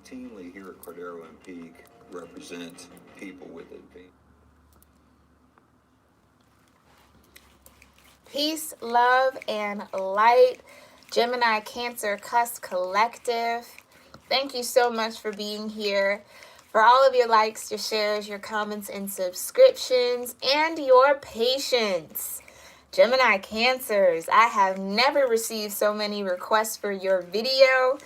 routinely here at Cordero and Peak represent people with advanced. Peace, love, and light. Gemini-Cancer Cusp Collective. Thank you so much for being here. For all of your likes, your shares, your comments, and subscriptions, and your patience. Gemini Cancers, I have never received so many requests for your video.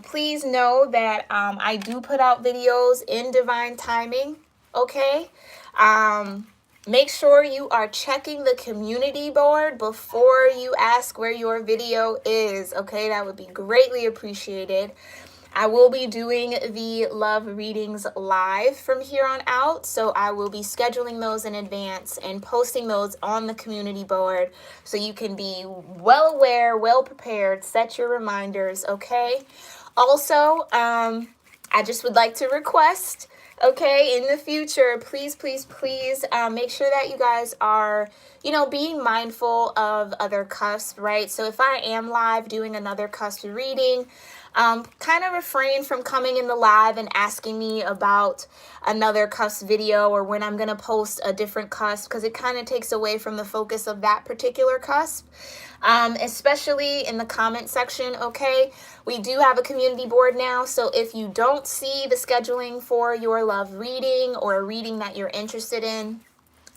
Please know that I do put out videos in divine timing, okay? Make sure you are checking the community board before you ask where your video is, okay? That would be greatly appreciated. I will be doing the love readings live from here on out, so I will be scheduling those in advance and posting those on the community board so you can be well aware, well prepared, set your reminders, okay? Also, I just would like to request, okay, in the future, please, please, please make sure that you guys are, being mindful of other cusps, right? So if I am live doing another cusp reading, kind of refrain from coming in the live and asking me about another cusp video or when I'm going to post a different cusp, because it kind of takes away from the focus of that particular cusp, especially in the comment section, okay? We do have a community board now, so if you don't see the scheduling for your love reading or a reading that you're interested in,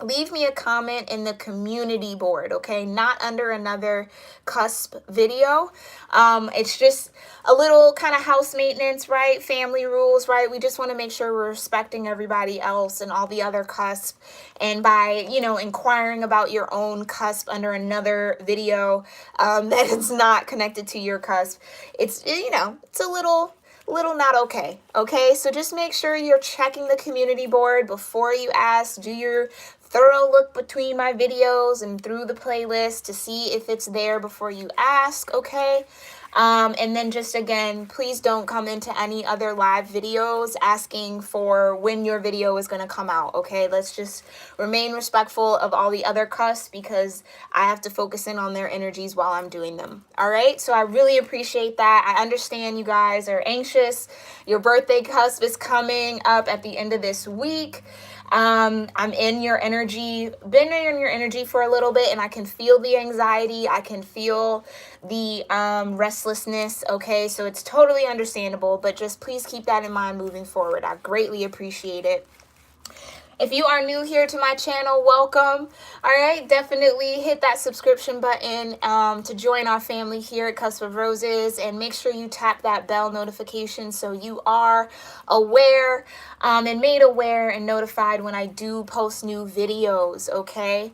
leave me a comment in the community board, okay? Not under another cusp video. It's just a little kind of house maintenance, right? Family rules, right? We just want to make sure we're respecting everybody else and all the other cusp. And by, inquiring about your own cusp under another video that is not connected to your cusp, it's, it's a little not okay? So just make sure you're checking the community board before you ask. Do your thorough look between my videos and through the playlist to see if it's there before you ask, okay? And then just again, please don't come into any other live videos asking for when your video is going to come out, okay? Let's just remain respectful of all the other cusps because I have to focus in on their energies while I'm doing them, all right? So I really appreciate that. I understand you guys are anxious. Your birthday cusp is coming up at the end of this week. I'm in your energy, been in your energy for a little bit, and I can feel the anxiety. I can feel the restlessness, okay? So it's totally understandable, but just please keep that in mind moving forward. I greatly appreciate it. If you are new here to my channel, welcome. All right, definitely hit that subscription button to join our family here at Cusp of Roses, and make sure you tap that bell notification so you are aware and made aware and notified when I do post new videos, okay?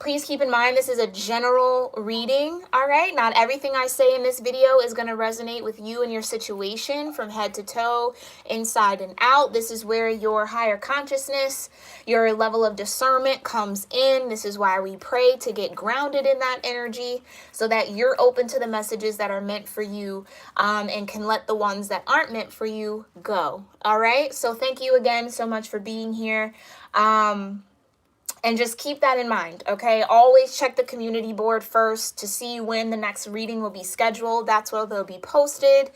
Please keep in mind this is a general reading, all right? Not everything I say in this video is going to resonate with you and your situation from head to toe, inside and out. This is where your higher consciousness, your level of discernment comes in. This is why we pray to get grounded in that energy so that you're open to the messages that are meant for you and can let the ones that aren't meant for you go, all right? So thank you again so much for being here. And just keep that in mind, okay? Always check the community board first to see when the next reading will be scheduled. That's where they'll be posted.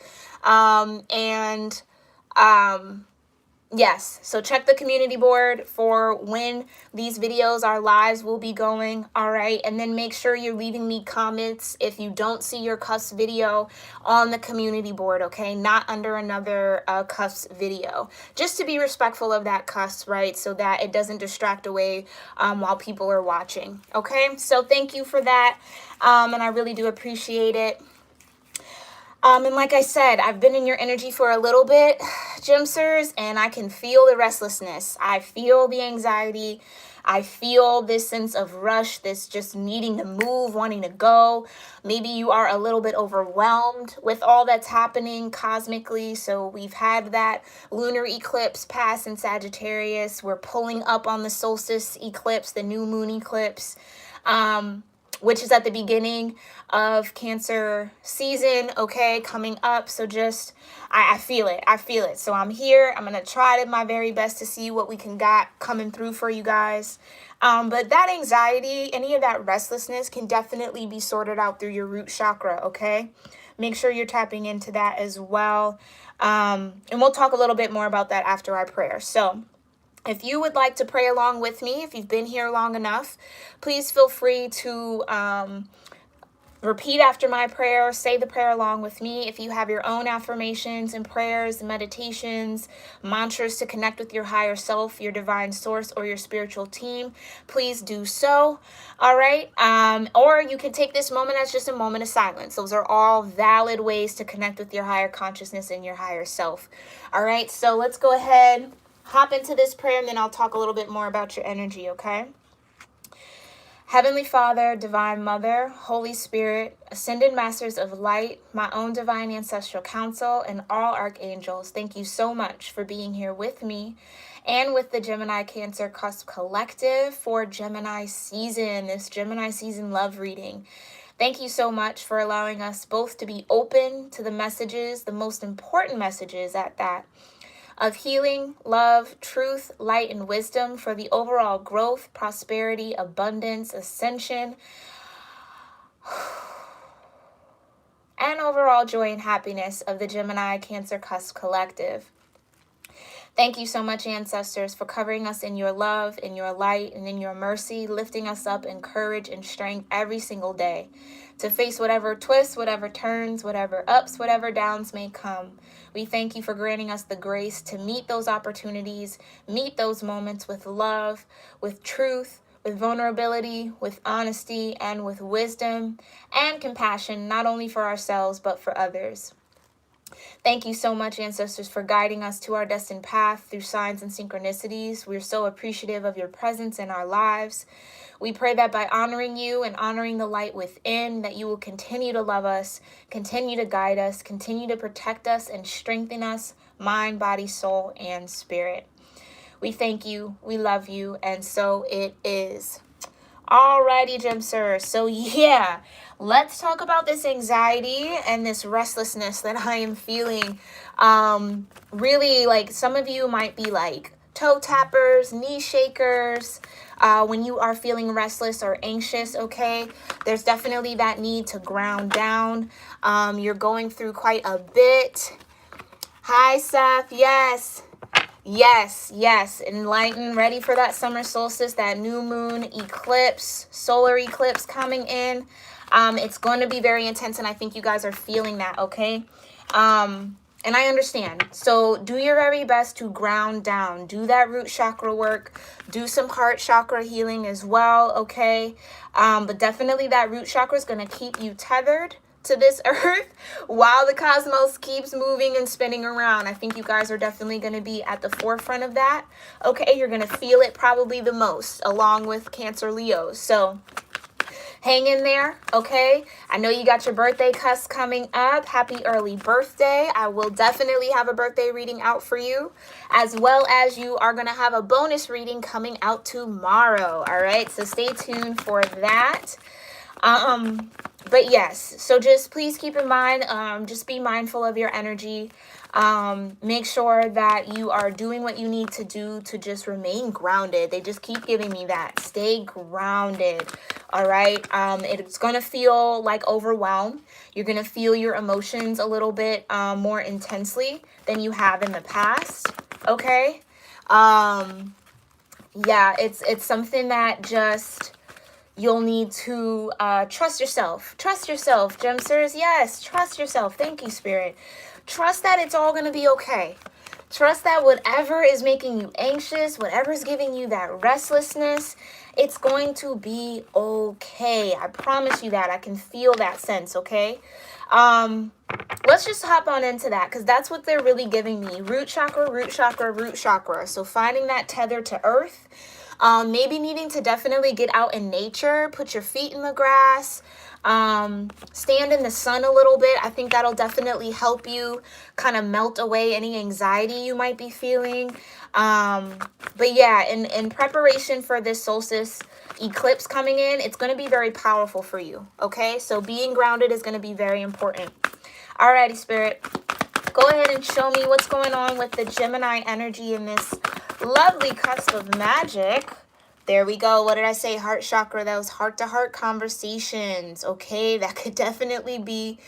Yes, so check the community board for when these videos, our lives will be going, all right? And then make sure you're leaving me comments if you don't see your cusp video on the community board, okay? Not under another cusp video. Just to be respectful of that cusp, right? So that it doesn't distract away while people are watching, okay? So thank you for that, and I really do appreciate it. And like I said, I've been in your energy for a little bit, Gemsters, and I can feel the restlessness. I feel the anxiety. I feel this sense of rush, this just needing to move, wanting to go. Maybe you are a little bit overwhelmed with all that's happening cosmically. So we've had that lunar eclipse pass in Sagittarius. We're pulling up on the solstice eclipse, the new moon eclipse, which is at the beginning of Cancer season, okay, coming up. So just, I feel it. So I'm here. I'm going to try my very best to see what we can got coming through for you guys. But that anxiety, any of that restlessness can definitely be sorted out through your root chakra, okay? make sure you're tapping into that as well. And we'll talk a little bit more about that after our prayer. So if you would like to pray along with me, if you've been here long enough, please feel free to repeat after my prayer, say the prayer along with me. If you have your own affirmations and prayers, meditations, mantras to connect with your higher self, your divine source, or your spiritual team, please do so. All right. Or you can take this moment as just a moment of silence. Those are all valid ways to connect with your higher consciousness and your higher self. All right. So let's go ahead, hop into this prayer, and then I'll talk a little bit more about your energy. Okay. Heavenly Father, Divine Mother, Holy Spirit, Ascended Masters of Light, my own Divine Ancestral Council, and all Archangels, thank you so much for being here with me and with the Gemini-Cancer Cusp Collective for Gemini season, this Gemini season love reading. Thank you so much for allowing us both to be open to the messages, the most important messages at that, of healing, love, truth, light, and wisdom for the overall growth, prosperity, abundance, ascension, and overall joy and happiness of the Gemini-Cancer Cusp Collective. Thank you so much, ancestors, for covering us in your love, in your light, and in your mercy, lifting us up in courage and strength every single day to face whatever twists, whatever turns, whatever ups, whatever downs may come. We thank you for granting us the grace to meet those opportunities, meet those moments with love, with truth, with vulnerability, with honesty, and with wisdom and compassion, not only for ourselves, but for others. Thank you so much, ancestors, for guiding us to our destined path through signs and synchronicities. We're so appreciative of your presence in our lives. We pray that by honoring you and honoring the light within, that you will continue to love us, continue to guide us, continue to protect us, and strengthen us, mind, body, soul, and spirit. We thank you, we love you, and so it is. Alrighty, Gemsters. So yeah, let's talk about this anxiety and this restlessness that I am feeling. Really, like, some of you might be like toe tappers, knee shakers, when you are feeling restless or anxious, okay? There's definitely that need to ground down. You're going through quite a bit. Hi, Seth. Yes. Enlightened, ready for that summer solstice, that new moon eclipse, solar eclipse coming in. It's going to be very intense, and I think you guys are feeling that, okay? And I understand. So do your very best to ground down. Do that root chakra work. Do some heart chakra healing as well, okay? But definitely that root chakra is going to keep you tethered to this earth while the cosmos keeps moving and spinning around. I think you guys are definitely going to be at the forefront of that. Okay, you're going to feel it probably the most, along with Cancer Leos. So hang in there, okay? I know you got your birthday cusp coming up. Happy early birthday. I will definitely have a birthday reading out for you, as well as you are going to have a bonus reading coming out tomorrow, all right? So stay tuned for that. But yes, so just please keep in mind, just be mindful of your energy. Make sure that you are doing what you need to do to just remain grounded. They just keep giving me that. Stay grounded. All right. It's going to feel like overwhelm. You're going to feel your emotions a little bit more intensely than you have in the past. Okay. Yeah, it's something that just you'll need to trust yourself. Trust yourself, Gemsters. Yes, trust yourself. Thank you, Spirit. Trust that it's all going to be okay. Trust that whatever is making you anxious, whatever is giving you that restlessness, it's going to be okay. I promise you that. I can feel that sense, okay? Let's just hop on into that, because that's what they're really giving me. Root chakra, root chakra, root chakra. So finding that tether to earth. Maybe needing to definitely get out in nature, put your feet in the grass, stand in the sun a little bit. I think that'll definitely help you kind of melt away any anxiety you might be feeling. But yeah, in preparation for this solstice eclipse coming in, it's going to be very powerful for you. Okay, so being grounded is going to be very important. Alrighty, Spirit, go ahead and show me what's going on with the Gemini energy in this lovely cusp of magic. There we go. What did I say? Heart chakra. Those heart-to-heart conversations. Okay, that could definitely be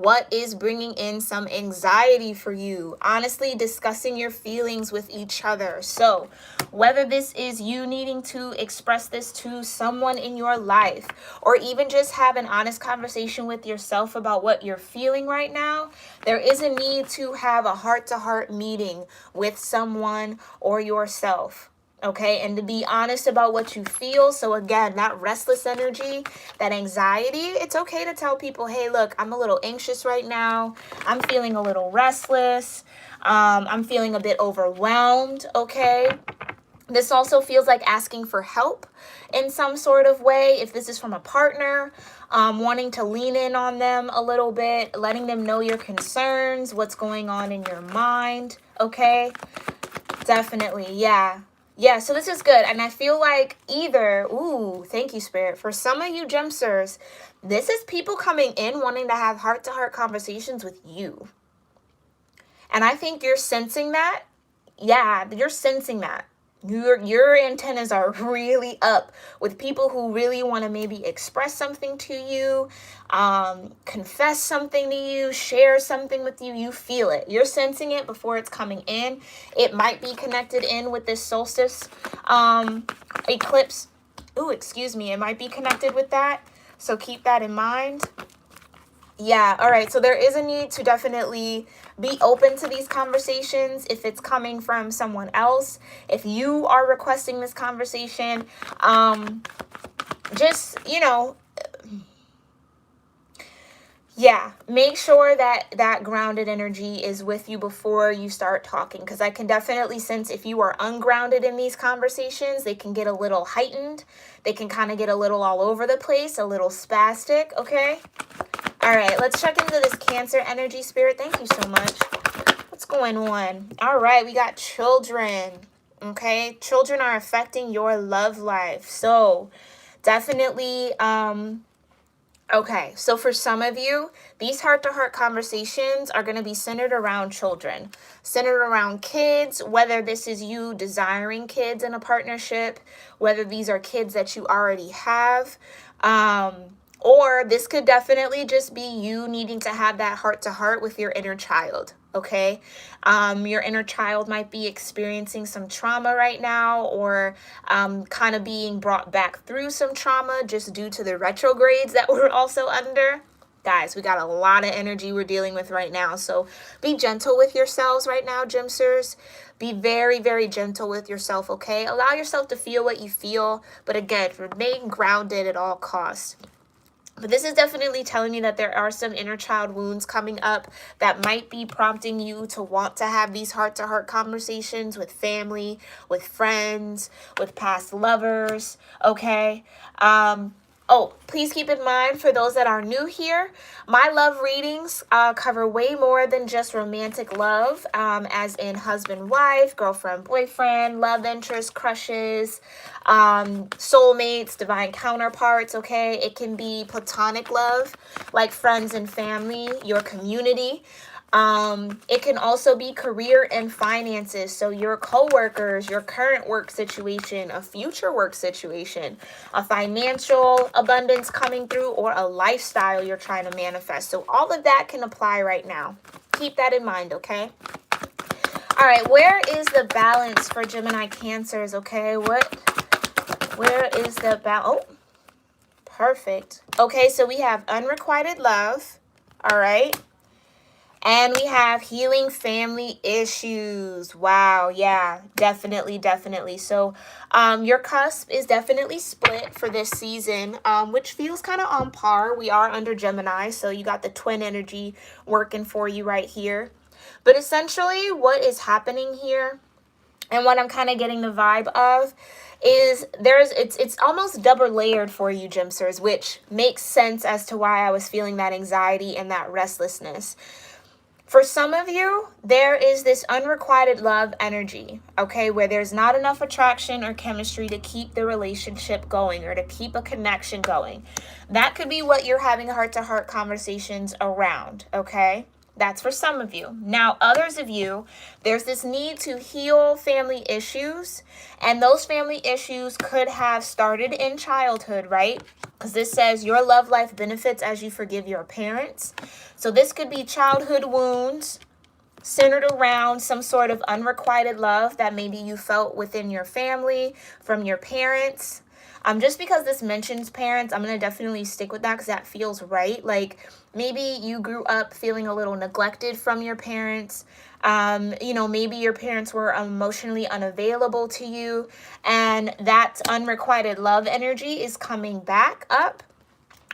what is bringing in some anxiety for you? Honestly, discussing your feelings with each other. So whether this is you needing to express this to someone in your life, or even just have an honest conversation with yourself about what you're feeling right now, there is a need to have a heart-to-heart meeting with someone or yourself. Okay, and to be honest about what you feel. So again, that restless energy, that anxiety, it's okay to tell people, hey, look, I'm a little anxious right now. I'm feeling a little restless. I'm feeling a bit overwhelmed. Okay. This also feels like asking for help in some sort of way. If this is from a partner, wanting to lean in on them a little bit, letting them know your concerns, what's going on in your mind. Okay. Definitely. Yeah. Yeah, so this is good. And I feel like either, ooh, thank you, Spirit. For some of you Gemsters, this is people coming in wanting to have heart-to-heart conversations with you. And I think you're sensing that. Yeah, you're sensing that. Your antennas are really up with people who really want to maybe express something to you, confess something to you, share something with you. You feel it. You're sensing it before it's coming in. It might be connected in with this solstice eclipse. Ooh, excuse me. It might be connected with that. So keep that in mind. Yeah, all right. So there is a need to definitely be open to these conversations if it's coming from someone else. If you are requesting this conversation, just, yeah, make sure that that grounded energy is with you before you start talking, because I can definitely sense if you are ungrounded in these conversations, they can get a little heightened. They can kind of get a little all over the place, a little spastic, okay? All right, let's check into this Cancer energy, Spirit. Thank you so much. What's going on? All right, we got children, okay? Children are affecting your love life. So definitely, okay, so for some of you, these heart-to-heart conversations are going to be centered around children, centered around kids, whether this is you desiring kids in a partnership, whether these are kids that you already have, or this could definitely just be you needing to have that heart-to-heart with your inner child, okay? Your inner child might be experiencing some trauma right now, or kind of being brought back through some trauma just due to the retrogrades that we're also under. Guys, we got a lot of energy we're dealing with right now, so be gentle with yourselves right now, Gemsters. Be very, very gentle with yourself, okay? Allow yourself to feel what you feel, but again, remain grounded at all costs. But this is definitely telling me that there are some inner child wounds coming up that might be prompting you to want to have these heart-to-heart conversations with family, with friends, with past lovers, okay? Oh, please keep in mind, for those that are new here, my love readings cover way more than just romantic love, as in husband, wife, girlfriend, boyfriend, love interest, crushes, soulmates, divine counterparts, okay? It can be platonic love, like friends and family, your community. It can also be career and finances. So your coworkers, your current work situation, a future work situation, a financial abundance coming through, or a lifestyle you're trying to manifest. So all of that can apply right now. Keep that in mind, okay? All right, where is the balance for Gemini Cancers, okay? Where is the balance? Oh, perfect. Okay, so we have unrequited love, all right? And we have healing family issues. Wow. Yeah, definitely, definitely. So your cusp is definitely split for this season, which feels kind of on par. We are under Gemini, so you got the twin energy working for you right here. But essentially what is happening here, and what I'm kind of getting the vibe of, is it's almost double layered for you, Gemsters, which makes sense as to why I was feeling that anxiety and that restlessness. For some of you, there is this unrequited love energy, okay, where there's not enough attraction or chemistry to keep the relationship going or to keep a connection going. That could be what you're having heart-to-heart conversations around, okay? That's for some of you. Now, others of you, there's this need to heal family issues, and those family issues could have started in childhood, right? Because this says your love life benefits as you forgive your parents. So this could be childhood wounds centered around some sort of unrequited love that maybe you felt within your family from your parents. Just because this mentions parents, I'm going to definitely stick with that because that feels right. Like maybe you grew up feeling a little neglected from your parents. Maybe your parents were emotionally unavailable to you, and that unrequited love energy is coming back up.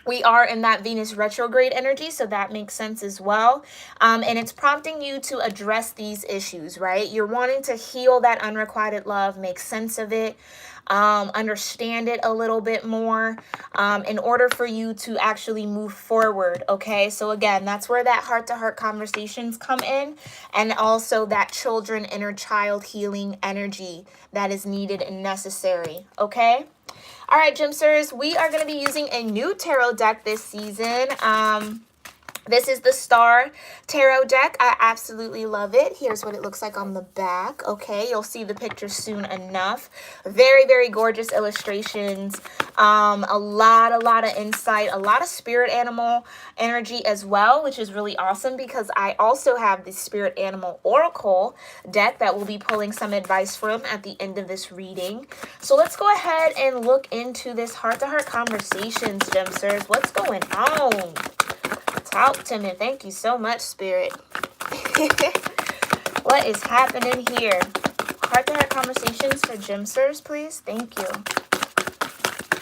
We are in that Venus retrograde energy, so that makes sense as well. And it's prompting you to address these issues, right? You're wanting to heal that unrequited love, make sense of it, understand it a little bit more, in order for you to actually move forward, okay? So again, that's where that heart-to-heart conversations come in, and also that children, inner child healing energy that is needed and necessary, okay? All right, Gemsters, we are going to be using a new tarot deck this season. This is the Star Tarot deck. I absolutely love it. Here's what it looks like on the back. Okay, you'll see the picture soon enough. Very, very gorgeous illustrations. A lot of insight, a lot of spirit animal energy as well, which is really awesome because I also have the Spirit Animal Oracle deck that we'll be pulling some advice from at the end of this reading. So let's go ahead and look into this heart-to-heart conversations, Gemsters. What's going on? Talk to me. Thank you so much, Spirit. What is happening here? Heart-to-heart conversations for Gemsters, please. Thank you.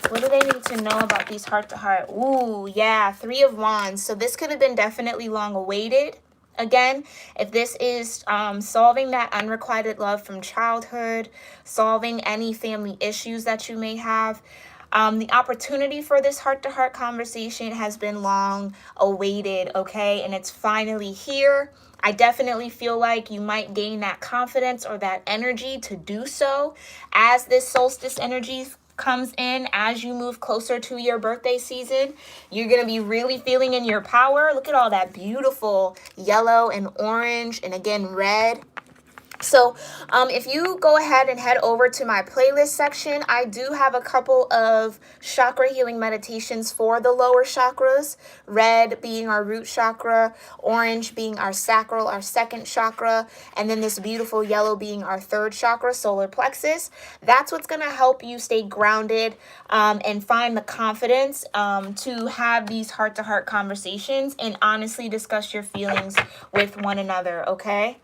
What do they need to know about these heart-to-heart? Ooh, yeah, 3 of Wands. So this could have been definitely long awaited. Again, if this is solving that unrequited love from childhood, solving any family issues that you may have, the opportunity for this heart-to-heart conversation has been long awaited, okay? And it's finally here. I definitely feel like you might gain that confidence or that energy to do so as this solstice energy comes in, as you move closer to your birthday season. You're going to be really feeling in your power. Look at all that beautiful yellow and orange and again red. So if you go ahead and head over to my playlist section, I do have a couple of chakra healing meditations for the lower chakras, red being our root chakra, orange being our sacral, our second chakra, and then this beautiful yellow being our third chakra, solar plexus. That's what's going to help you stay grounded and find the confidence to have these heart-to-heart conversations and honestly discuss your feelings with one another, okay?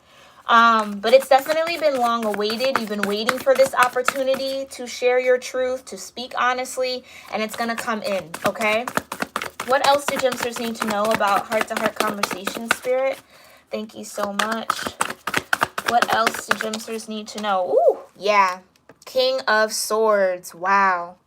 But it's definitely been long awaited. You've been waiting for this opportunity to share your truth, to speak honestly, and it's going to come in, okay? What else do Gemsters need to know about heart-to-heart conversation, Spirit? Thank you so much. What else do Gemsters need to know? Ooh, yeah. King of Swords. Wow.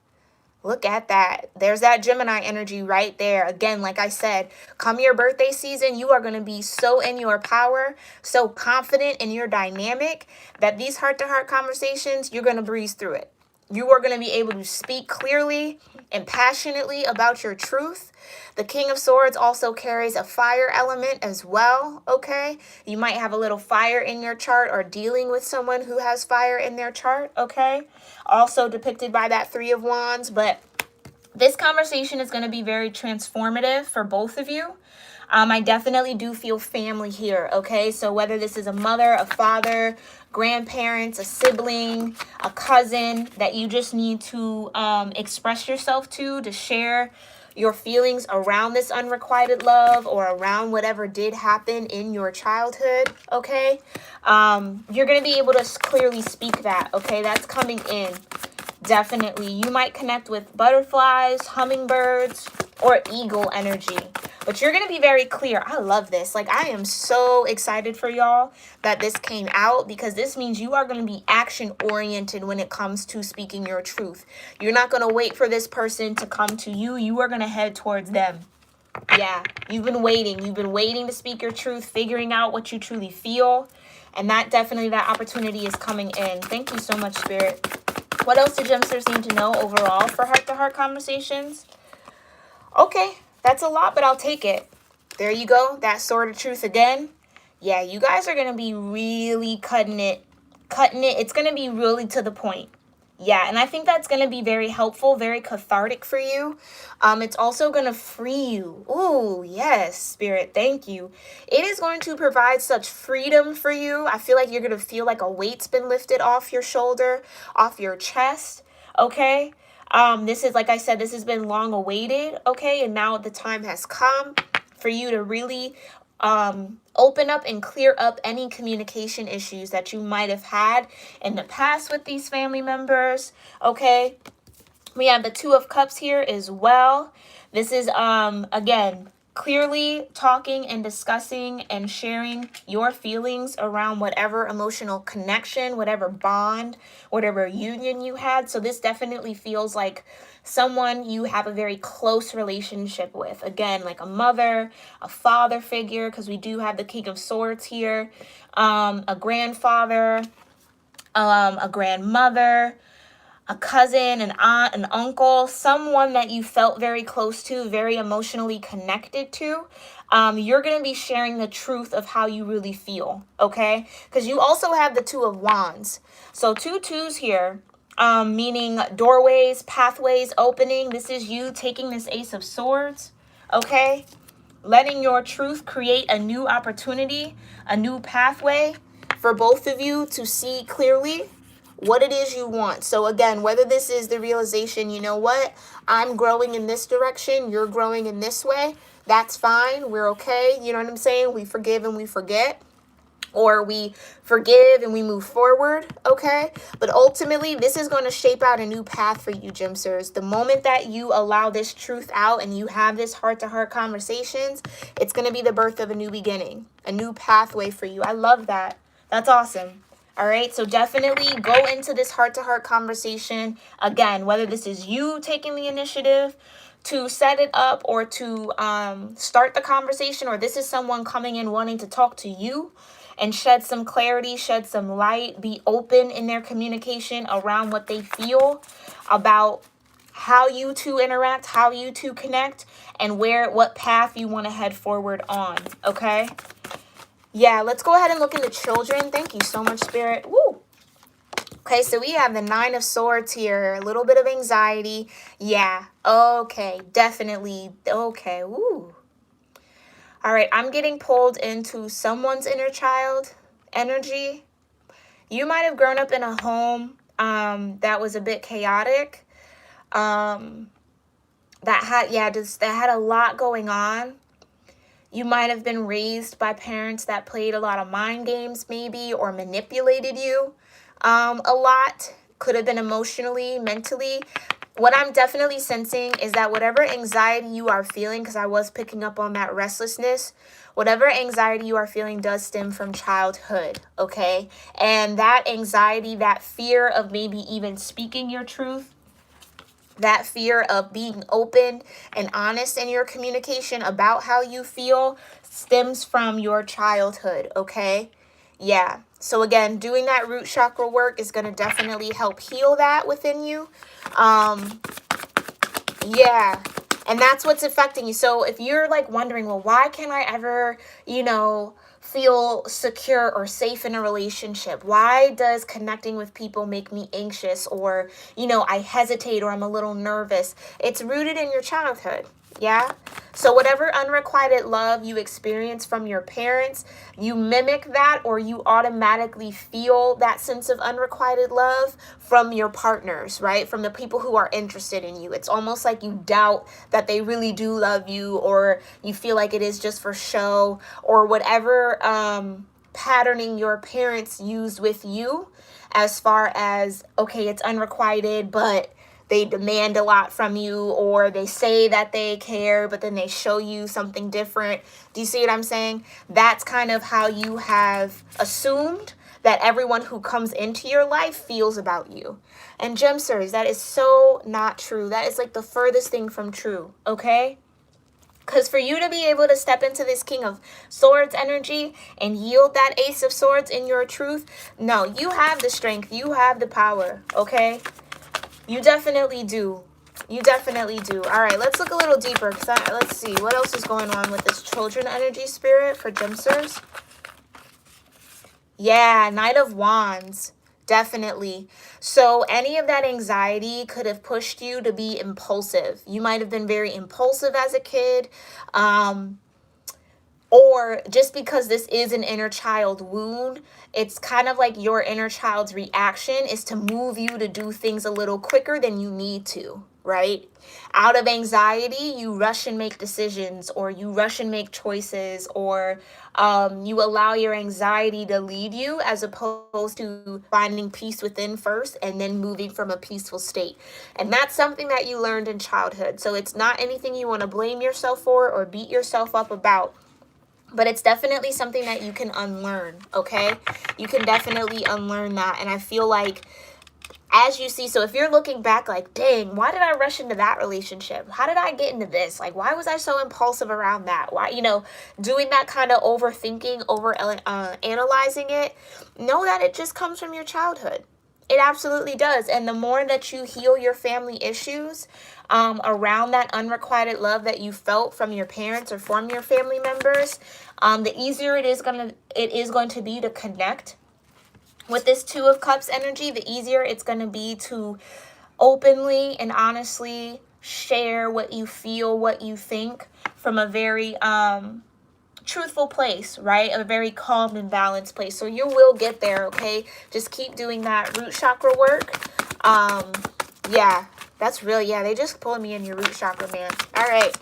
Look at that. There's that Gemini energy right there. Again, like I said, come your birthday season, you are going to be so in your power, so confident in your dynamic that these heart-to-heart conversations, you're going to breeze through it. You are going to be able to speak clearly and passionately about your truth. The King of Swords also carries a fire element as well, okay? You might have a little fire in your chart or dealing with someone who has fire in their chart, okay? Also depicted by that 3 of Wands, but this conversation is going to be very transformative for both of you. I definitely do feel family here, okay? So whether this is a mother, a father, grandparents, a sibling, a cousin that you just need to express yourself to share your feelings around this unrequited love or around whatever did happen in your childhood, okay? You're going to be able to clearly speak that, okay? That's coming in. Definitely. You might connect with butterflies, hummingbirds, or eagle energy. But you're going to be very clear. I love this. Like, I am so excited for y'all that this came out because this means you are going to be action-oriented when it comes to speaking your truth. You're not going to wait for this person to come to you. You are going to head towards them. Yeah, you've been waiting. You've been waiting to speak your truth, figuring out what you truly feel. And that opportunity is coming in. Thank you so much, Spirit. What else do Gemsters need to know overall for heart-to-heart conversations? Okay, that's a lot, but I'll take it. There you go. That sword of truth again. Yeah, you guys are going to be really cutting it. It's going to be really to the point. Yeah, and I think that's going to be very helpful, very cathartic for you. It's also going to free you. Ooh, yes, Spirit, thank you. It is going to provide such freedom for you. I feel like you're going to feel like a weight's been lifted off your shoulder, off your chest, okay? This is, like I said, this has been long awaited, okay? And now the time has come for you to really open up and clear up any communication issues that you might have had in the past with these family members, okay? We have the Two of Cups here as well. This is, again, clearly talking and discussing and sharing your feelings around whatever emotional connection, whatever bond, whatever union you had. So this definitely feels like someone you have a very close relationship with. Again, like a mother, a father figure, because we do have the King of Swords here, a grandfather, a grandmother, a cousin, an aunt, an uncle, someone that you felt very close to, very emotionally connected to. You're going to be sharing the truth of how you really feel, okay? Because you also have the Two of Wands. So 2 2s here, meaning doorways, pathways opening. This is you taking this Ace of Swords, okay? Letting your truth create a new opportunity, a new pathway for both of you to see clearly what it is you want. So again, whether this is the realization, you know what, I'm growing in this direction, you're growing in this way, that's fine, we're okay, you know what I'm saying? We forgive and we forget, or we forgive and we move forward, okay? But ultimately, this is going to shape out a new path for you, Gemsters. The moment that you allow this truth out and you have this heart-to-heart conversations, it's going to be the birth of a new beginning, a new pathway for you. I love that. That's awesome. All right, so definitely go into this heart-to-heart conversation. Again, whether this is you taking the initiative to set it up or to start the conversation, or this is someone coming in wanting to talk to you and shed some clarity, shed some light, be open in their communication around what they feel about how you two interact, how you two connect, and what path you want to head forward on, okay? Yeah, let's go ahead and look into children. Thank you so much, Spirit. Woo! Okay, so we have the Nine of Swords here. A little bit of anxiety. Yeah, okay, definitely. Okay, woo. All right, I'm getting pulled into someone's inner child energy. You might have grown up in a home that was a bit chaotic. That had a lot going on. You might have been raised by parents that played a lot of mind games maybe, or manipulated you a lot. Could have been emotionally, mentally. What I'm definitely sensing is that whatever anxiety you are feeling, because I was picking up on that restlessness, whatever anxiety you are feeling does stem from childhood, okay? And that anxiety, that fear of maybe even speaking your truth, that fear of being open and honest in your communication about how you feel stems from your childhood, okay? Yeah. So again, doing that root chakra work is going to definitely help heal that within you. Yeah. And that's what's affecting you. So if you're like wondering, well, why can't I ever, feel secure or safe in a relationship? Why does connecting with people make me anxious, or, I hesitate, or I'm a little nervous? It's rooted in your childhood. Yeah. So whatever unrequited love you experience from your parents, you mimic that, or you automatically feel that sense of unrequited love from your partners, right? From the people who are interested in you. It's almost like you doubt that they really do love you, or you feel like it is just for show, or whatever patterning your parents used with you, as far as, okay, it's unrequited, but they demand a lot from you, or they say that they care, but then they show you something different. Do you see what I'm saying? That's kind of how you have assumed that everyone who comes into your life feels about you. And Gemsters, that is so not true. That is like the furthest thing from true, okay? Because for you to be able to step into this King of Swords energy and yield that Ace of Swords in your truth, no, you have the strength. You have the power, okay? You definitely do. You definitely do. All right, let's look a little deeper. Let's see. What else is going on with this children energy spirit for Gemsters? Yeah, Knight of Wands. Definitely. So any of that anxiety could have pushed you to be impulsive. You might have been very impulsive as a kid. Or just because this is an inner child wound, it's kind of like your inner child's reaction is to move you to do things a little quicker than you need to, right? Out of anxiety, you rush and make decisions, or you rush and make choices, or you allow your anxiety to lead you as opposed to finding peace within first and then moving from a peaceful state. And that's something that you learned in childhood. So it's not anything you want to blame yourself for or beat yourself up about. But it's definitely something that you can unlearn, okay? You can definitely unlearn that. And I feel like as you see, so if you're looking back like, dang, why did I rush into that relationship? How did I get into this? Like, why was I so impulsive around that? Why, doing that kind of overthinking, analyzing it, know that it just comes from your childhood. It absolutely does. And the more that you heal your family issues around that unrequited love that you felt from your parents or from your family members, the easier it is going to be to connect with this Two of Cups energy. The easier it's going to be to openly and honestly share what you feel, what you think from a very truthful place, right? A very calm and balanced place. So you will get there, okay? Just keep doing that root chakra work. Yeah, that's real. Yeah, they just pulled me in your root chakra, man. All right.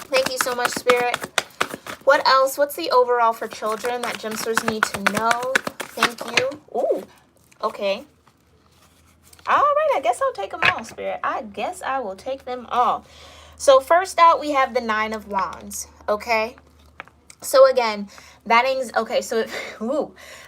Thank you so much, Spirit. What else? What's the overall for children that Gemsters need to know? Thank you. Ooh, okay. All right, I guess I'll take them all, Spirit. I guess I will take them all. So first out, we have the Nine of Wands, okay? So again, this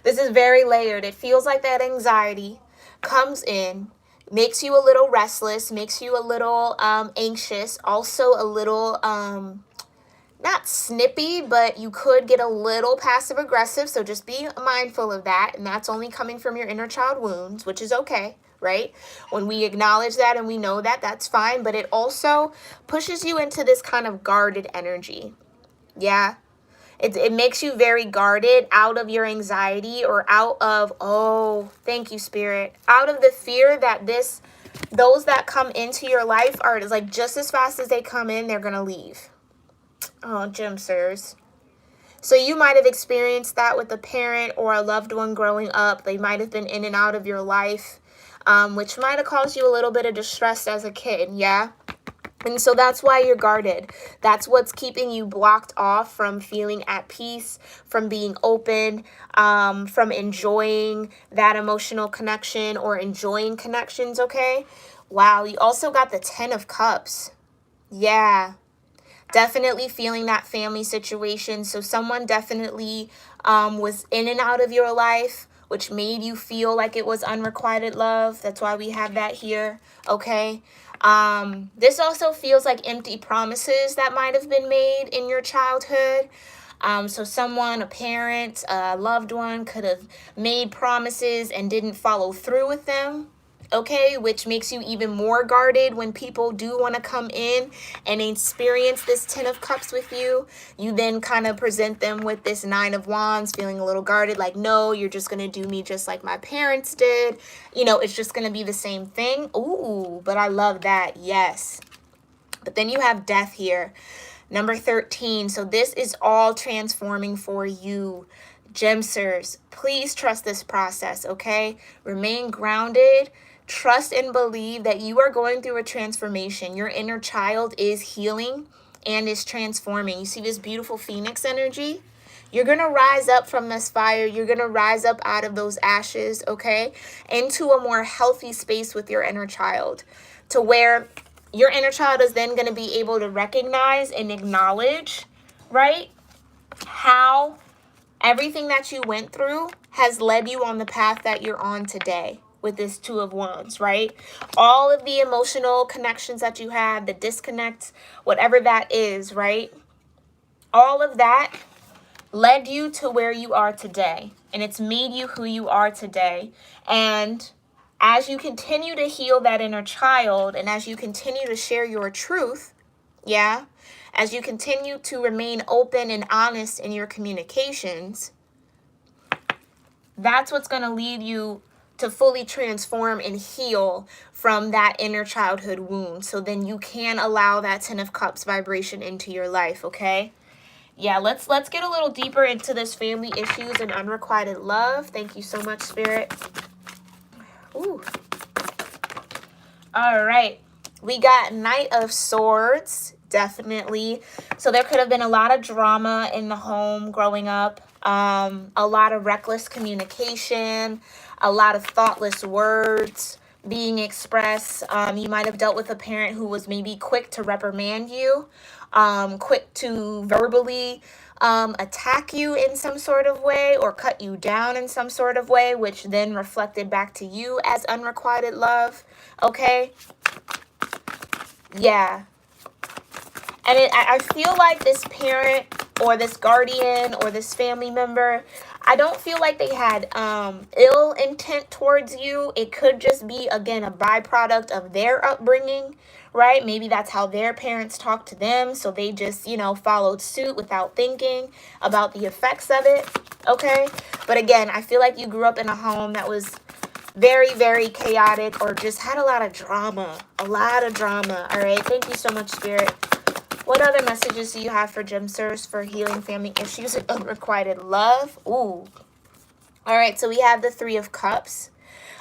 is very layered. It feels like that anxiety comes in, makes you a little restless, makes you a little anxious, also a little not snippy, but you could get a little passive aggressive. So just be mindful of that. And that's only coming from your inner child wounds, which is okay, right? When we acknowledge that and we know that, that's fine. But it also pushes you into this kind of guarded energy. Yeah. It makes you very guarded, out of your anxiety, or out of, thank you, Spirit, out of the fear that those that come into your life are like just as fast as they come in, they're going to leave. Oh, Gemsters. So you might have experienced that with a parent or a loved one growing up. They might have been in and out of your life, which might have caused you a little bit of distress as a kid, yeah? And so that's why you're guarded. That's what's keeping you blocked off from feeling at peace, from being open, from enjoying that emotional connection or enjoying connections, okay? Wow, you also got the 10 of Cups. Yeah, definitely feeling that family situation. So someone definitely was in and out of your life, which made you feel like it was unrequited love. That's why we have that here, okay? This also feels like empty promises that might have been made in your childhood. So someone, a parent, a loved one could have made promises and didn't follow through with them. Okay, which makes you even more guarded when people do want to come in and experience this 10 of Cups with you. You then kind of present them with this 9 of Wands, feeling a little guarded, like, no, you're just going to do me just like my parents did. It's just going to be the same thing. Ooh, but I love that. Yes. But then you have Death here. Number 13. So this is all transforming for you. Gemsters, please trust this process, okay? Remain grounded. Trust and believe that you are going through a transformation. Your inner child is healing and is transforming. You see this beautiful Phoenix energy? You're going to rise up from this fire. You're going to rise up out of those ashes, okay? Into a more healthy space with your inner child, to where your inner child is then going to be able to recognize and acknowledge, right, how everything that you went through has led you on the path that you're on today. With this 2 of Wands, right? All of the emotional connections that you had, the disconnects, whatever that is, right? All of that led you to where you are today. And it's made you who you are today. And as you continue to heal that inner child and as you continue to share your truth, yeah, as you continue to remain open and honest in your communications, that's what's going to lead you to fully transform and heal from that inner childhood wound. So then you can allow that 10 of Cups vibration into your life, okay? Yeah, let's get a little deeper into this family issues and unrequited love. Thank you so much, Spirit. Ooh. All right. We got Knight of Swords, definitely. So there could have been a lot of drama in the home growing up. A lot of reckless communication, a lot of thoughtless words being expressed. You might have dealt with a parent who was maybe quick to reprimand you, quick to verbally attack you in some sort of way or cut you down in some sort of way, which then reflected back to you as unrequited love. Okay? Yeah. And I feel like this parent or this guardian or this family member, I don't feel like they had ill intent towards you. It could just be, again, a byproduct of their upbringing, right? Maybe that's how their parents talked to them. So they just, followed suit without thinking about the effects of it. Okay. But again, I feel like you grew up in a home that was very, very chaotic or just had a lot of drama. A lot of drama. All right. Thank you so much, Spirit. What other messages do you have for Gemsters for healing family issues and unrequited love? Ooh. All right, so we have the 3 of Cups.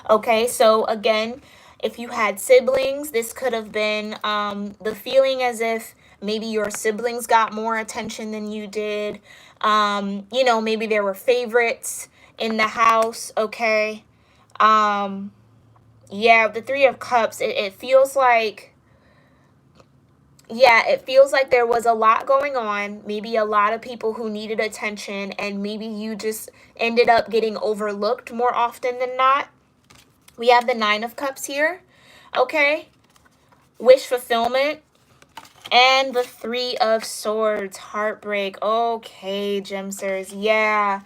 Okay, so again, if you had siblings, this could have been the feeling as if maybe your siblings got more attention than you did. Maybe there were favorites in the house, okay? Yeah, the 3 of Cups, it feels like... Yeah, it feels like there was a lot going on, maybe a lot of people who needed attention, and maybe you just ended up getting overlooked more often than not. We have the 9 of Cups here, okay? Wish fulfillment. And the 3 of Swords, heartbreak. Okay, Gemsters, yeah,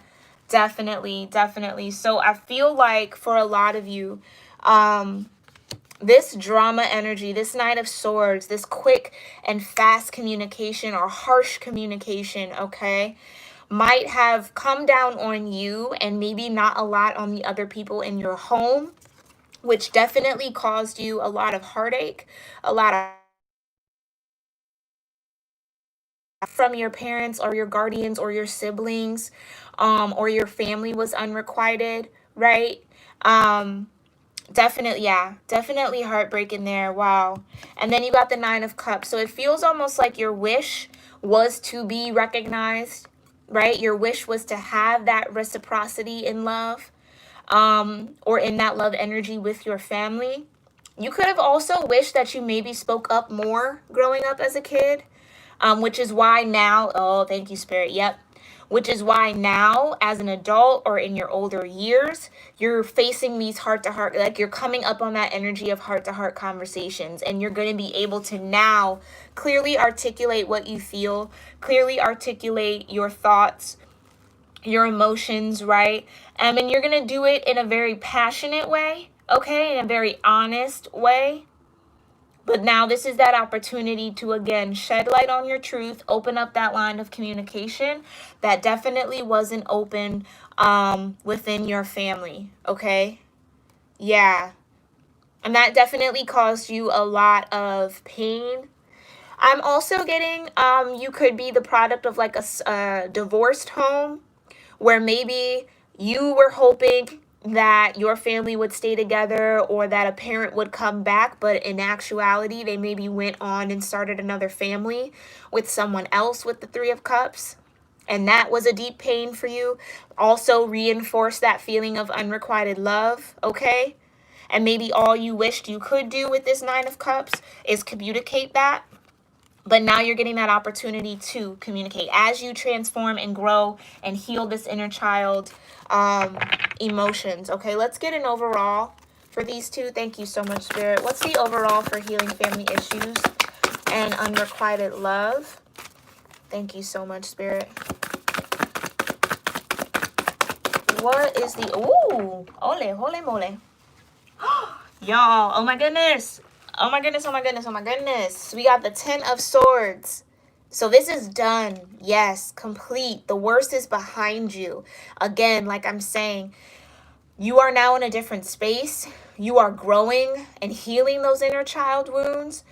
definitely, definitely. So I feel like for a lot of you, this drama energy, this Knight of Swords, this quick and fast communication or harsh communication, okay, might have come down on you and maybe not a lot on the other people in your home, which definitely caused you a lot of heartache, a lot of from your parents or your guardians or your siblings, or your family was unrequited, right? Definitely, yeah, definitely heartbreak in there. Wow. And then you got the 9 of Cups. So it feels almost like your wish was to be recognized, right? Your wish was to have that reciprocity in love, or in that love energy with your family. You could have also wished that you maybe spoke up more growing up as a kid, which is why now, oh, thank you, Spirit. Yep. Which is why now, as an adult or in your older years, you're facing these heart-to-heart, like you're coming up on that energy of heart-to-heart conversations, and you're going to be able to now clearly articulate what you feel, clearly articulate your thoughts, your emotions, right? And you're going to do it in a very passionate way, okay? In a very honest way. But now this is that opportunity to, again, shed light on your truth, open up that line of communication that definitely wasn't open within your family, okay? Yeah. And that definitely caused you a lot of pain. I'm also getting, you could be the product of like a divorced home where maybe you were hoping that your family would stay together or that a parent would come back, but in actuality, they maybe went on and started another family with someone else with the 3 of Cups. And that was a deep pain for you. Also reinforced that feeling of unrequited love, okay? And maybe all you wished you could do with this 9 of Cups is communicate that. But now you're getting that opportunity to communicate as you transform and grow and heal this inner child emotions. Okay, let's get an overall for these two. Thank you so much, Spirit. What's the overall for healing family issues and unrequited love? Thank you so much, Spirit. What is the... Ooh, ole, hole mole. Y'all, oh my goodness. Oh my goodness, oh my goodness, oh my goodness. We got the 10 of Swords. So this is done. Yes, complete. The worst is behind you. Again, like I'm saying, you are now in a different space. You are growing and healing those inner child wounds.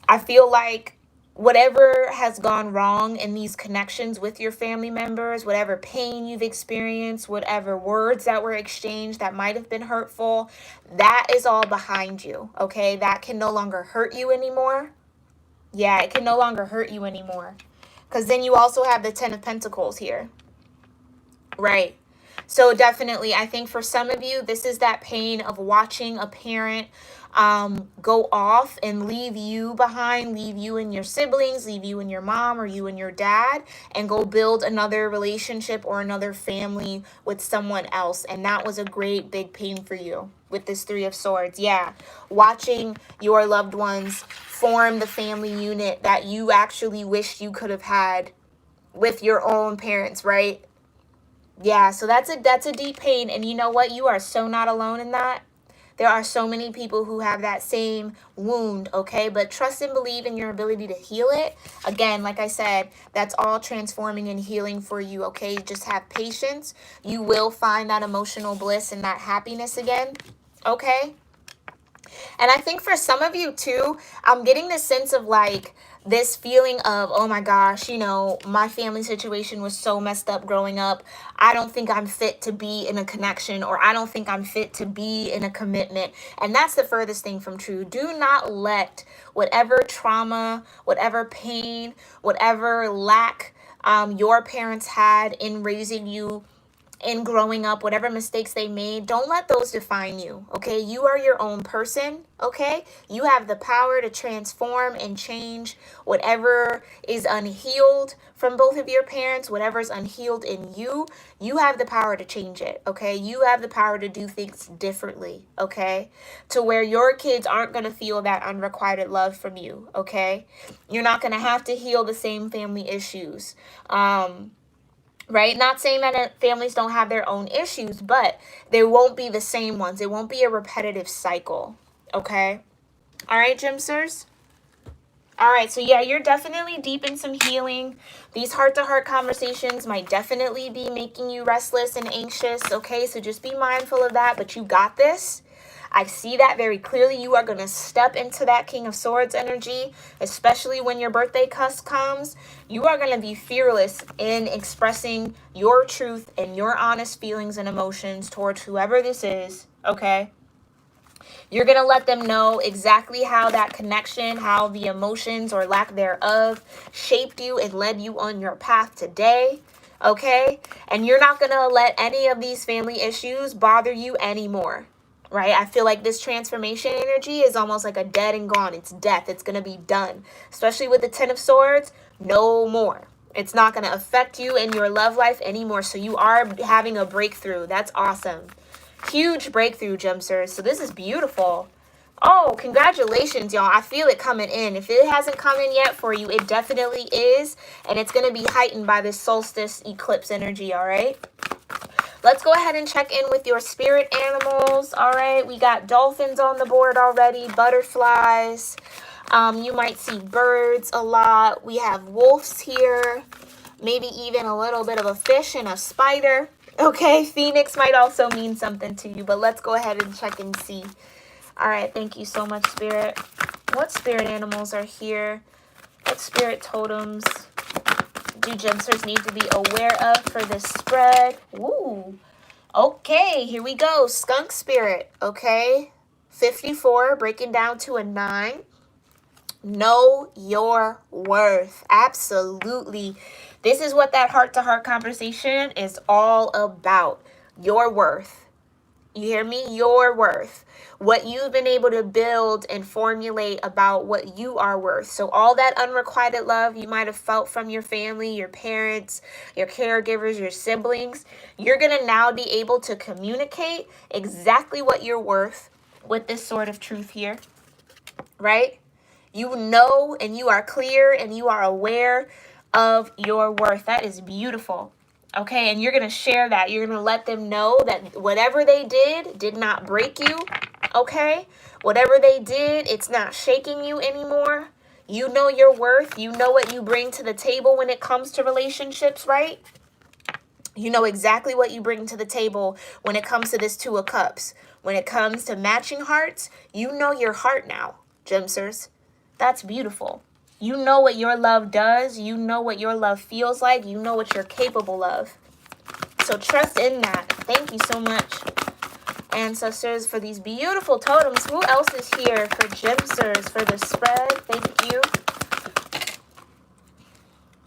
I feel like whatever has gone wrong in these connections with your family members, whatever pain you've experienced, whatever words that were exchanged that might have been hurtful, that is all behind you, okay? That can no longer hurt you anymore. Yeah, it can no longer hurt you anymore. Because then you also have the 10 of Pentacles here, right? So definitely, I think for some of you, this is that pain of watching a parent go off and leave you behind, leave you and your siblings, leave you and your mom or you and your dad, and go build another relationship or another family with someone else. And that was a great big pain for you with this 3 of Swords. Yeah, watching your loved ones form the family unit that you actually wished you could have had with your own parents, right? Yeah, so that's a deep pain, and you know what? You are so not alone in that. There are so many people who have that same wound, okay? But trust and believe in your ability to heal it. Again, like I said, that's all transforming and healing for you, okay? Just have patience. You will find that emotional bliss and that happiness again, okay? And I think for some of you too, I'm getting this sense of like this feeling of, oh my gosh, you know, my family situation was so messed up growing up. I don't think I'm fit to be in a connection, or I don't think I'm fit to be in a commitment. And that's the furthest thing from true. Do not let whatever trauma, whatever pain, whatever lack your parents had in raising you, in growing up, whatever mistakes they made, don't let those define you, okay? You are your own person, okay? You have the power to transform and change whatever is unhealed from both of your parents, whatever is unhealed in you. You have the power to change it, okay? You have the power to do things differently, okay? To where your kids aren't going to feel that unrequited love from you, okay? You're not going to have to heal the same family issues. Right? Not saying that families don't have their own issues, but they won't be the same ones. It won't be a repetitive cycle. Okay? All right, Gemsters? All right, so yeah, you're definitely deep in some healing. These heart-to-heart conversations might definitely be making you restless and anxious, okay? So just be mindful of that, but you got this. I see that very clearly. You are going to step into that King of Swords energy, especially when your birthday cusp comes. You are going to be fearless in expressing your truth and your honest feelings and emotions towards whoever this is, okay? You're going to let them know exactly how that connection, how the emotions or lack thereof shaped you and led you on your path today, okay? And you're not going to let any of these family issues bother you anymore. Right? I feel like this transformation energy is almost like a dead and gone. It's death. It's going to be done. Especially with the 10 of Swords, no more. It's not going to affect you in your love life anymore. So you are having a breakthrough. That's awesome. Huge breakthrough, Gemsters. So this is beautiful. Oh, congratulations, y'all. I feel it coming in. If it hasn't come in yet for you, it definitely is. And it's going to be heightened by this solstice eclipse energy, all right? Let's go ahead and check in with your spirit animals. All right, we got dolphins on the board already, butterflies. You might see birds a lot. We have wolves here, maybe even a little bit of a fish and a spider. Okay, phoenix might also mean something to you, but let's go ahead and check and see. All right, thank you so much, Spirit. What spirit animals are here? What spirit totems do Gemsters need to be aware of for this spread? Ooh. Okay, here we go. Skunk spirit. Okay. 54, breaking down to a 9. Know your worth. Absolutely. This is what that heart-to-heart conversation is all about. Your worth. You hear me? Your worth. What you've been able to build and formulate about what you are worth. So all that unrequited love you might have felt from your family, your parents, your caregivers, your siblings, you're going to now be able to communicate exactly what you're worth with this sort of truth here, right? You know, and you are clear, and you are aware of your worth. That is beautiful. Okay, and you're going to share that. You're going to let them know that whatever they did not break you. okay? Whatever they did, it's not shaking you anymore. You know your worth. You know what you bring to the table when it comes to relationships, right? You know exactly what you bring to the table when it comes to this Two of Cups. When it comes to matching hearts, you know your heart now, Gemsters. That's beautiful. You know what your love does. You know what your love feels like. You know what you're capable of. So trust in that. Thank you so much, ancestors, for these beautiful totems. Who else is here for Gemsters for the spread? Thank you.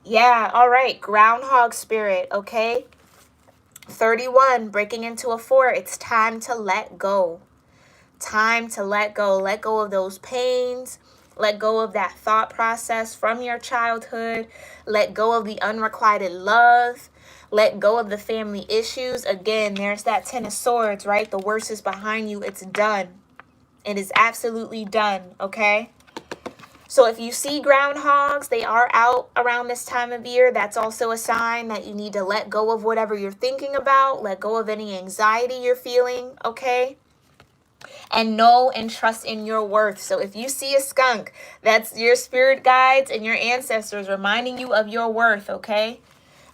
Yeah, all right. Groundhog spirit, okay? 31, breaking into a 4. It's time to let go. Time to let go. Let go of those pains. Let go of that thought process from your childhood. Let go of the unrequited love. Let go of the family issues. Again, there's that 10 of Swords, right? The worst is behind you. It's done. It is absolutely done, okay? So if you see groundhogs, they are out around this time of year. That's also a sign that you need to let go of whatever you're thinking about. Let go of any anxiety you're feeling, okay? And know and trust in your worth. So if you see a skunk, that's your spirit guides and your ancestors reminding you of your worth, okay?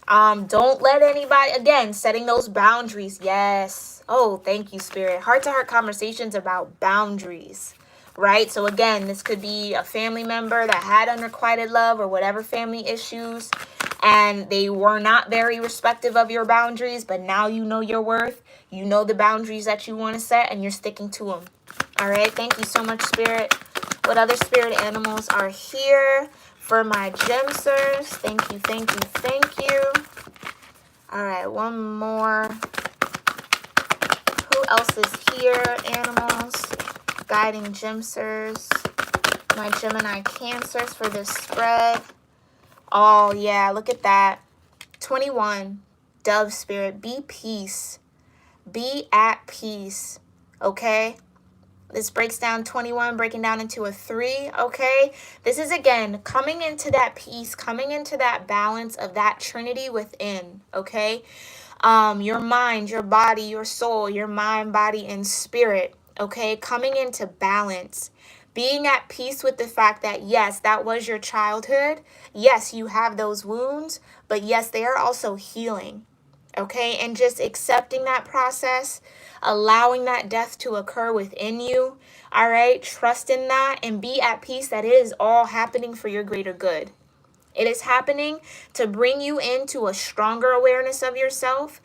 Don't let anybody, again, setting those boundaries. Yes. Oh, thank you, Spirit. Heart-to-heart conversations about boundaries. Right? So again, this could be a family member that had unrequited love or whatever family issues, and they were not very respective of your boundaries, but now you know your worth. You know the boundaries that you want to set, and you're sticking to them. All right? Thank you so much, Spirit. What other spirit animals are here for my Gemsters? Thank you, thank you, thank you. All right, one more. Who else is here? Animals. Guiding Gemsters, my Gemini-cancers for this spread. Oh, yeah, look at that. 21, Dove Spirit, be peace. Be at peace, okay? This breaks down 21, breaking down into a 3, okay? This is, again, coming into that peace, coming into that balance of that Trinity within, okay? Your mind, your body, your soul, your mind, body, and spirit. Okay, coming into balance, being at peace with the fact that, yes, that was your childhood. Yes, you have those wounds, but yes, they are also healing. Okay, and just accepting that process, allowing that death to occur within you. All right, trust in that and be at peace that it is all happening for your greater good. It is happening to bring you into a stronger awareness of yourself,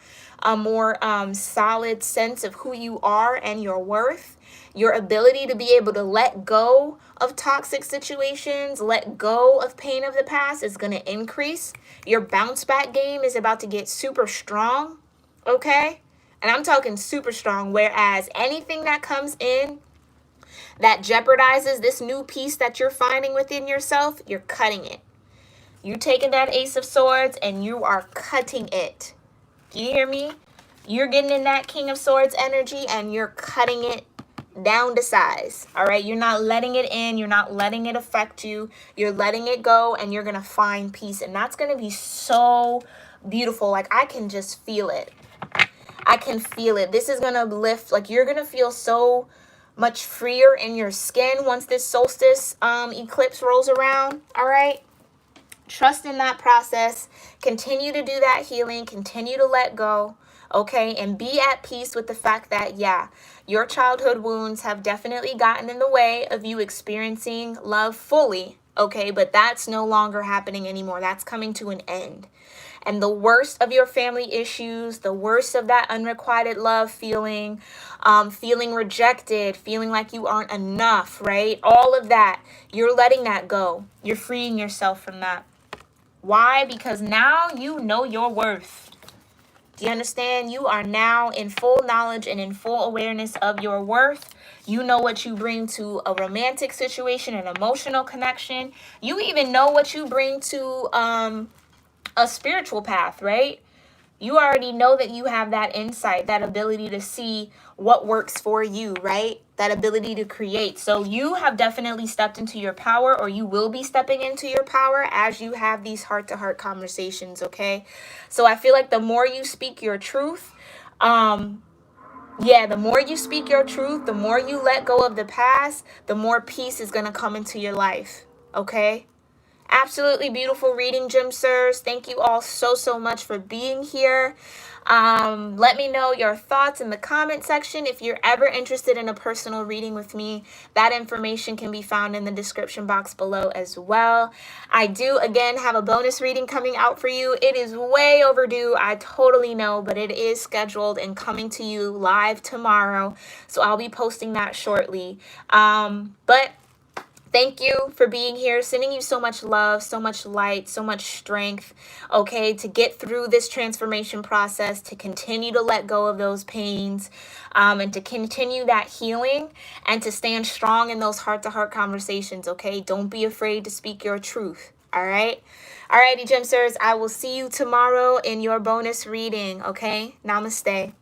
a more solid sense of who you are and your worth, your ability to be able to let go of toxic situations, let go of pain of the past is going to increase. Your bounce back game is about to get super strong, okay? And I'm talking super strong, whereas anything that comes in that jeopardizes this new peace that you're finding within yourself, you're cutting it. You're taking that Ace of Swords and you are cutting it. Do you hear me? You're getting in that King of Swords energy and you're cutting it down to size. All right? You're not letting it in. You're not letting it affect you. You're letting it go and you're going to find peace. And that's going to be so beautiful. Like, I can just feel it. I can feel it. This is going to lift. Like, you're going to feel so much freer in your skin once this solstice eclipse rolls around. All right? Trust in that process. Continue to do that healing. Continue to let go. Okay? And be at peace with the fact that, yeah, your childhood wounds have definitely gotten in the way of you experiencing love fully. Okay? But that's no longer happening anymore. That's coming to an end. And the worst of your family issues, the worst of that unrequited love feeling, feeling rejected, feeling like you aren't enough, right? All of that, you're letting that go. You're freeing yourself from that. Why? Because now you know your worth. Do you understand? You are now in full knowledge and in full awareness of your worth. You know what you bring to a romantic situation, an emotional connection. You even know what you bring to a spiritual path, right? You already know that you have that insight, that ability to see what works for you, right? That ability to create. So you have definitely stepped into your power, or you will be stepping into your power as you have these heart-to-heart conversations, okay? So I feel like the more you speak your truth, Yeah, the more you speak your truth, the more you let go of the past, the more peace is going to come into your life. Okay? Absolutely beautiful reading, Gem Sirs. Thank you all so much for being here. Let me know your thoughts in the comment section. If you're ever interested in a personal reading with me, that information can be found in the description box below as well. I do, again, have a bonus reading coming out for you. It is way overdue, I totally know, but it is scheduled and coming to you live tomorrow. So I'll be posting that shortly. But thank you for being here. Sending you so much love, so much light, so much strength, okay, to get through this transformation process, to continue to let go of those pains, and to continue that healing, and to stand strong in those heart-to-heart conversations, okay? Don't be afraid to speak your truth, all right? Alrighty, Gemsters, I will see you tomorrow in your bonus reading, okay? Namaste.